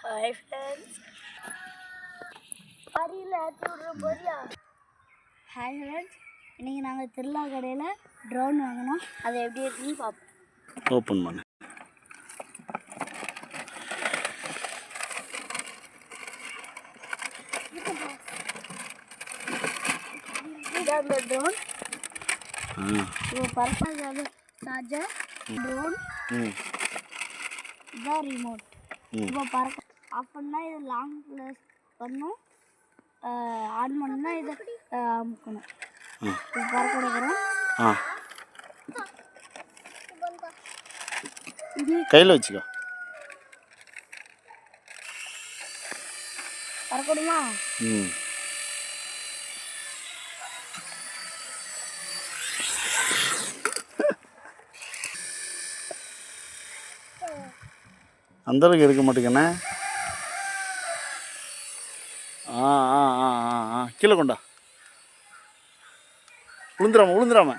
Hi friends. Hi friends, இன்றைக்கி நாங்கள் திருவிழா கடையில் ட்ரோன் வாங்கினோம். அதை எப்படி இருக்குன்னு பார்ப்போம். ஓப்பன் பண்ணு. இதான் அந்த ட்ரோன். இப்போ பறக்காத சார்ஜர் ட்ரோன். இதான் ரிமோட். இப்போ பறக்க ஆஃப் பண்ணால் இது லாங் ப்ளஸ் பண்ணணும், ஆன் பண்ணால் இதை அமுக்கணும். இப்போ பறக்க கொடுக்குறோம். கையில் வச்சுக்கோ. பறக்கணுமா? அந்த அளவுக்கு எடுக்க மாட்டேங்கண்ணே. கீழே கொண்டா. விழுந்துடாம